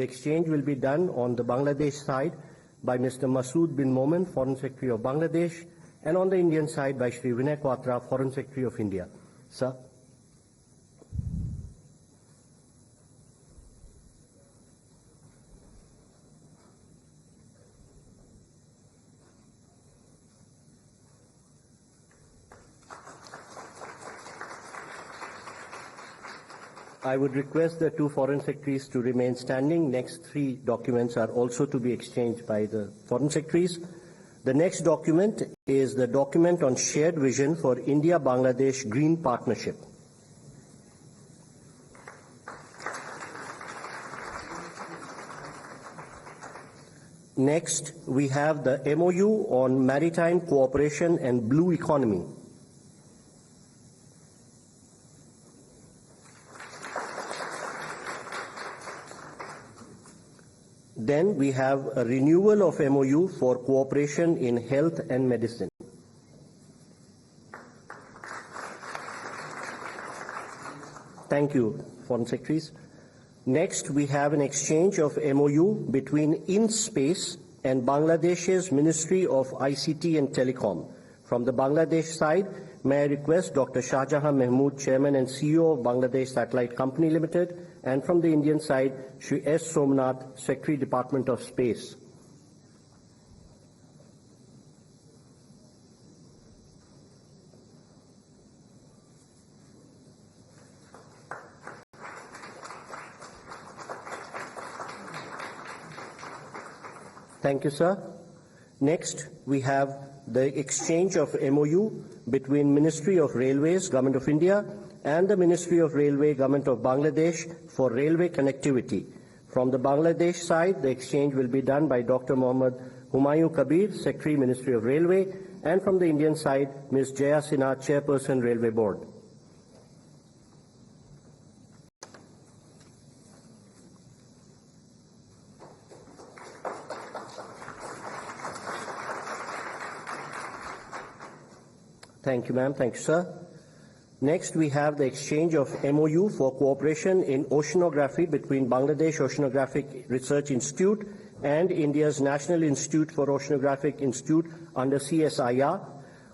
The exchange will be done on the Bangladesh side by Mr. Masood bin Momen, Foreign Secretary of Bangladesh, and on the Indian side by Shri Vinay Quatra, Foreign Secretary of India. Sir. I would request the two foreign secretaries to remain standing. Next three documents are also to be exchanged by the foreign secretaries. The next document is the document on shared vision for India-Bangladesh Green Partnership. Next, we have the MOU on maritime cooperation and blue economy. Then we have a renewal of MOU for cooperation in health and medicine. Thank you, Foreign Secretaries. Next, we have an exchange of MOU between InSpace and Bangladesh's Ministry of ICT and Telecom. From the Bangladesh side, may I request Dr. Shahjahan Mahmood, Chairman and CEO of Bangladesh Satellite Company Limited, and from the Indian side, Shri S. Somnath, Secretary, Department of Space. Thank you, sir. Next, we have the exchange of MOU between Ministry of Railways, Government of India, and the Ministry of Railway, Government of Bangladesh for railway connectivity. From the Bangladesh side, the exchange will be done by Dr. Mohammad Humayun Kabir, Secretary, Ministry of Railway, and from the Indian side, Ms. Jaya Sinha, Chairperson, Railway Board. Thank you, ma'am. Thank you, sir. Next, we have the exchange of MOU for cooperation in oceanography between Bangladesh Oceanographic Research Institute and India's National Institute for Oceanographic Institute under CSIR.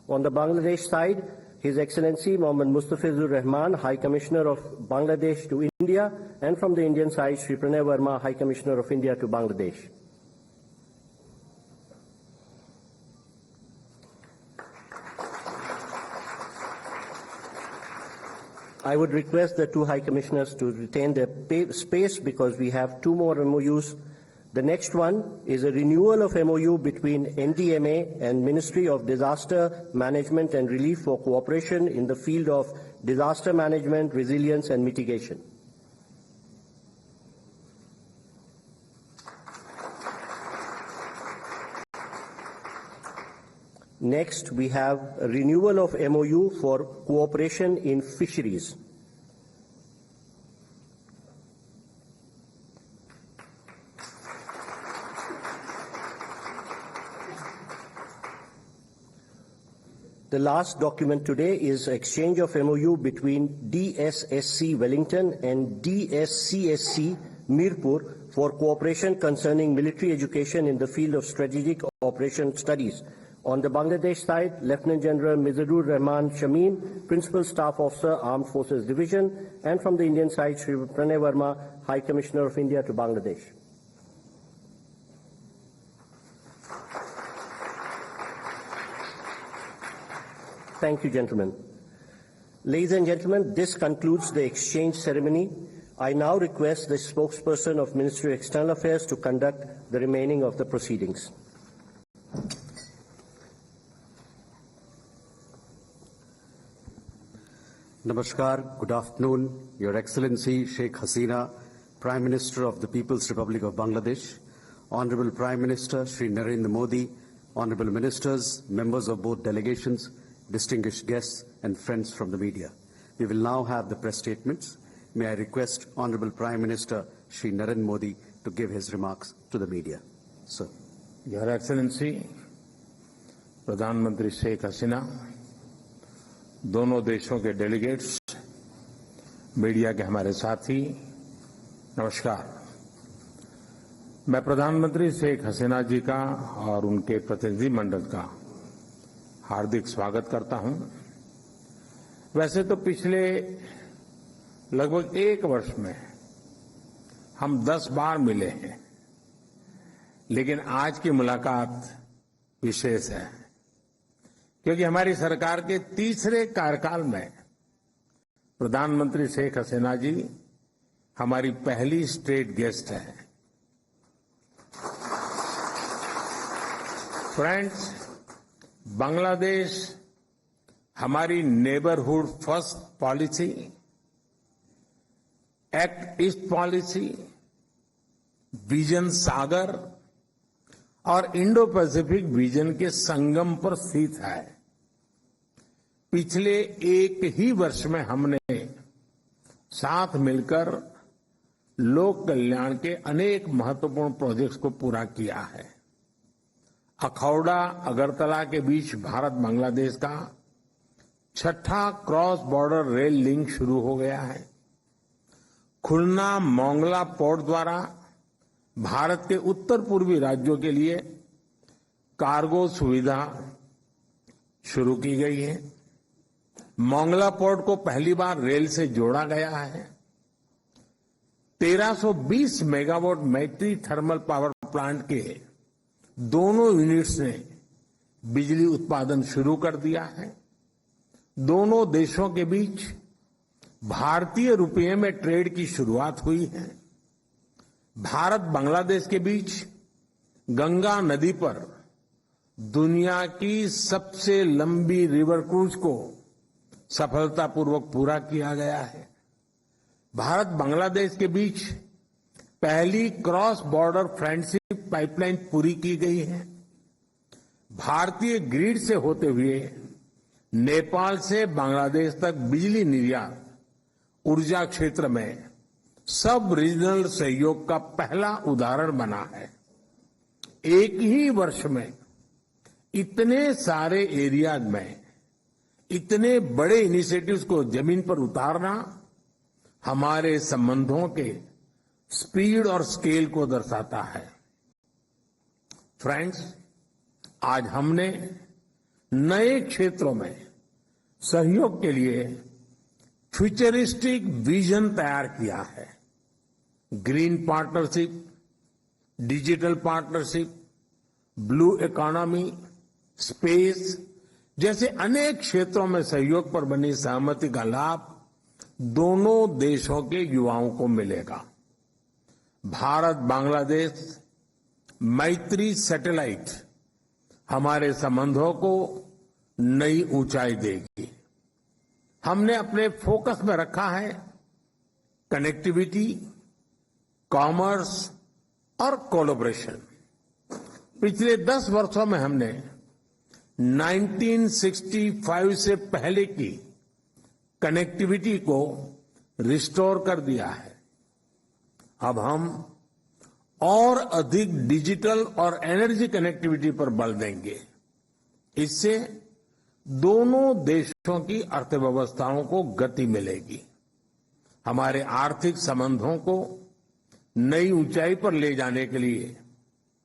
On the Bangladesh side, His Excellency Mohammad Mustafizur Rahman, High Commissioner of Bangladesh to India, and from the Indian side, Shri Pranay Verma, High Commissioner of India to Bangladesh. I would request the two High Commissioners to retain their space because we have two more MOUs. The next one is a renewal of MOU between NDMA and Ministry of Disaster Management and Relief for cooperation in the field of disaster management, resilience and mitigation. Next, we have a renewal of MOU for cooperation in fisheries. The last document today is exchange of MOU between DSSC Wellington and DSCSC Mirpur for cooperation concerning military education in the field of strategic operation studies. On the Bangladesh side, Lieutenant General Mizarur Rahman Shameen, Principal Staff Officer, Armed Forces Division, and from the Indian side, Shri Pranay Verma, High Commissioner of India to Bangladesh. Thank you, gentlemen. Ladies and gentlemen, this concludes the exchange ceremony. I now request the spokesperson of Ministry of External Affairs to conduct the remaining of the proceedings. Namaskar, good afternoon, Your Excellency Sheikh Hasina, Prime Minister of the People's Republic of Bangladesh, Honorable Prime Minister Shri Narendra Modi, Honorable Ministers, members of both delegations, distinguished guests and friends from the media. We will now have the press statements. May I request Honorable Prime Minister Shri Narendra Modi to give his remarks to the media. Sir. Your Excellency, प्रधानमंत्री शेख हसीना, दोनों देशों के delegates, media के हमारे साथी, नमस्कार। मैं प्रधानमंत्री शेख हसीना जी का और उनके प्रतिनिधिमंडल का हार्दिक स्वागत करता हूं। वैसे तो पिछले लगभग 1 वर्ष में हम 10 बार मिले हैं, लेकिन आज की मुलाकात विशेष है क्योंकि हमारी सरकार के तीसरे कार्यकाल में प्रधानमंत्री शेख हसीना जी हमारी पहली स्टेट गेस्ट है। फ्रेंड्स, बांग्लादेश हमारी neighbourhood first policy, act east policy, vision Sagar और इंडो पैसिफिक विजन के संगम पर स्थित है। पिछले 1 ही वर्ष में हमने साथ मिलकर लोक कल्याण के अनेक महत्वपूर्ण प्रोजेक्ट्स को पूरा किया है। अखौड़ा अगरतला के बीच भारत बांग्लादेश का 6ठा क्रॉस बॉर्डर रेल लिंक शुरू हो गया है। खुलना मोंगला पोर्ट द्वारा भारत के उत्तर पूर्वी राज्यों के लिए कार्गो सुविधा शुरू की गई है। मोंगला पोर्ट को पहली बार रेल से जोड़ा गया है। 1320 मेगावाट मैत्री थर्मल पावर प्लांट के दोनों यूनिट्स ने बिजली उत्पादन शुरू कर दिया है। दोनों देशों के बीच भारतीय रुपये में ट्रेड की शुरुआत हुई है। भारत बांग्लादेश के बीच गंगा नदी पर दुनिया की सबसे लंबी रिवर क्रूज को सफलतापूर्वक पूरा किया गया है। भारत बांग्लादेश के बीच पहली क्रॉस बॉर्डर फ्रेंडशिप पाइपलाइन पूरी की गई है। भारतीय ग्रिड से होते हुए नेपाल से बांग्लादेश तक बिजली निर्यात ऊर्जा क्षेत्र में सब रीजनल सहयोग का पहला उदाहरण बना है। एक ही वर्ष में इतने सारे एरियाज में इतने बड़े इनिशिएटिव्स को जमीन पर उतारना हमारे संबंधों के स्पीड और स्केल को दर्शाता है। फ्रेंड्स, आज हमने नए क्षेत्रों में सहयोग के लिए फ्यूचरिस्टिक विजन तैयार किया है। Green partnership, digital partnership, blue economy, space जैसे अनेक क्षेत्रों में सहयोग पर बनी सहमति का लाभ दोनों देशों के युवाओं को मिलेगा। भारत बांग्लादेश मैत्री सैटेलाइट हमारे संबंधों को नई ऊंचाई देगी। हमने अपने फोकस में रखा है कनेक्टिविटी, कॉमर्स और कोलैबोरेशन। पिछले 10 वर्षों में हमने 1965 से पहले की कनेक्टिविटी को रिस्टोर कर दिया है। अब हम और अधिक डिजिटल और एनर्जी कनेक्टिविटी पर बल देंगे। इससे दोनों देशों की अर्थव्यवस्थाओं को गति मिलेगी। हमारे आर्थिक संबंधों को नई ऊंचाई पर ले जाने के लिए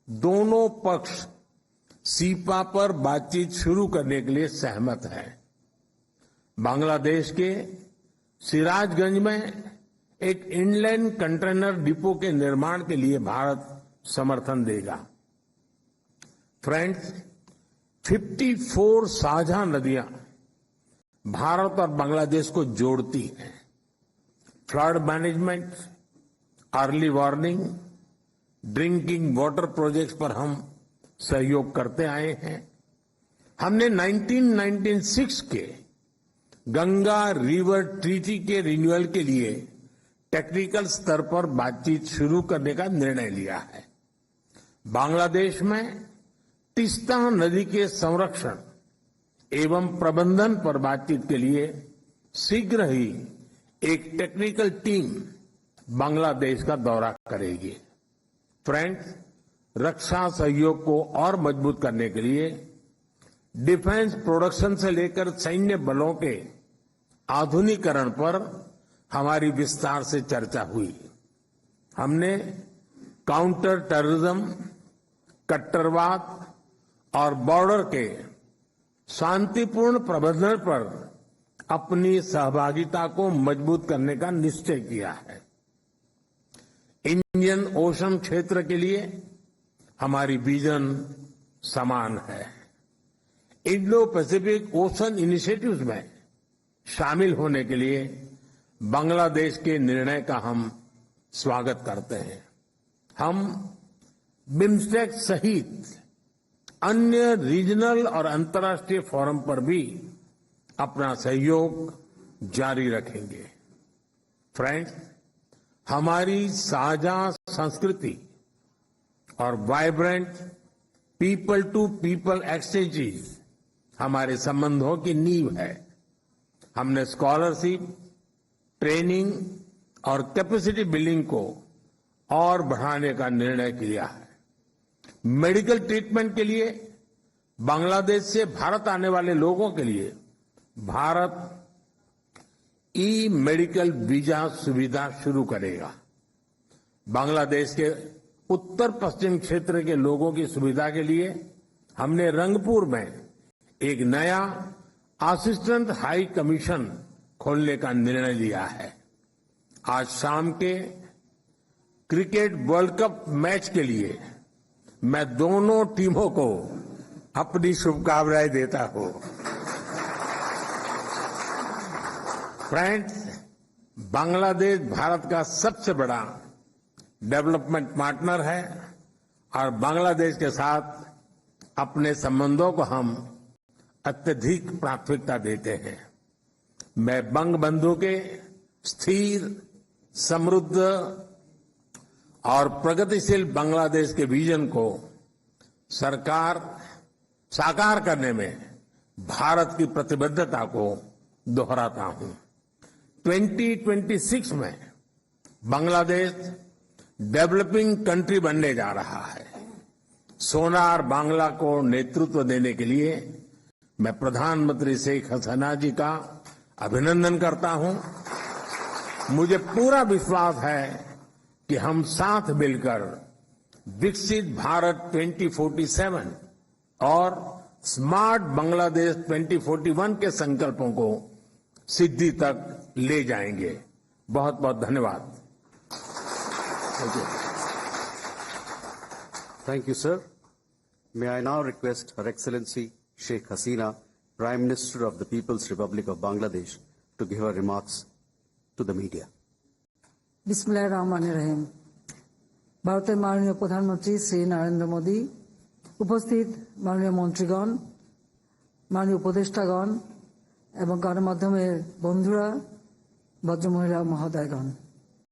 दोनों पक्ष सीपा पर बातचीत शुरू करने के लिए सहमत हैं। बांग्लादेश के सिराजगंज में एक इनलैंड कंटेनर डिपो के निर्माण के लिए भारत समर्थन देगा। फ्रेंड्स, 54 साझा नदियां भारत और बांग्लादेश को जोड़ती हैं। Flood management, early warning, drinking water projects पर हम सहयोग करते आए हैं। हमने 1996 के गंगा रिवर ट्रीटी के रिन्यूअल के लिए टेक्निकल स्तर पर बातचीत शुरू करने का निर्णय लिया है। बांग्लादेश में तीस्ता नदी के संरक्षण एवं प्रबंधन पर बातचीत के लिए शीघ्र ही एक टेक्निकल टीम बांग्लादेश का दौरा करेगी। फ्रेंड्स, रक्षा सहयोग को और मजबूत करने के लिए डिफेंस प्रोडक्शन से लेकर सैन्य बलों के आधुनिकीकरण पर हमारी विस्तार से चर्चा हुई। हमने काउंटर टेररिज्म, कट्टरवाद और बॉर्डर के शांतिपूर्ण प्रबंधन पर अपनी सहभागिता को मजबूत करने का निश्चय किया है। इंडियन ओशन क्षेत्र के लिए हमारी विजन समान है। इंडो पैसिफिक ओशन इनिशिएटिव्स में शामिल होने के लिए बांग्लादेश के निर्णय का हम स्वागत करते हैं। हम बिम्स्टेक सहित अन्य रीजनल और अंतर्राष्ट्रीय फोरम पर भी अपना सहयोग जारी रखेंगे। फ्रेंड्स, हमारी साझा संस्कृति और vibrant people to people exchanges हमारे संबंधों की नींव है। हमने स्कॉलरशिप, ट्रेनिंग और कैपेसिटी बिल्डिंग को और बढ़ाने का निर्णय किया है। मेडिकल ट्रीटमेंट के लिए बांग्लादेश से भारत आने वाले लोगों के लिए भारत ई मेडिकल वीजा सुविधा शुरू करेगा। बांग्लादेश के उत्तर पश्चिम क्षेत्र के लोगों की सुविधा के लिए हमने रंगपुर में एक नया असिस्टेंट हाई कमीशन खोलने का निर्णय लिया है। आज शाम के क्रिकेट वर्ल्ड कप मैच के लिए मैं दोनों टीमों को अपनी शुभकामनाएं देता हूं। फ्रेंड्स, बांग्लादेश भारत का सबसे बड़ा डेवलपमेंट पार्टनर है और बांग्लादेश के साथ अपने संबंधों को हम अत्यधिक प्राथमिकता देते हैं। मैं बंगबंधु के स्थिर, समृद्ध और प्रगतिशील बांग्लादेश के विजन को साकार करने में भारत की प्रतिबद्धता को दोहराता हूं। 2026 में बांग्लादेश डेवलपिंग कंट्री बनने जा रहा है। सोनार बांग्ला को नेतृत्व देने के लिए मैं प्रधानमंत्री शेख हसीना जी का अभिनंदन करता हूं। मुझे पूरा विश्वास है कि हम साथ मिलकर विकसित भारत 2047 और स्मार्ट बांग्लादेश 2041 के संकल्पों को सिद्धि तक ले जाएंगे। बहुत बहुत धन्यवाद। Thank you, sir. May I now request Her Excellency Sheikh Hasina, Prime Minister of the People's Republic of Bangladesh, to give her remarks to the media. বিসমিল্লাহিররহমানিররহিম। ভারতের মাননীয় প্রধানমন্ত্রী শ্রী নরেন্দ্র মোদী, উপস্থিত মাননীয় মন্ত্রীগণ, মাননীয় উপদেষ্টাগণ এবং গণমাধ্যমের বন্ধুরা, ভদ্রমহিলা মহোদয়গণ,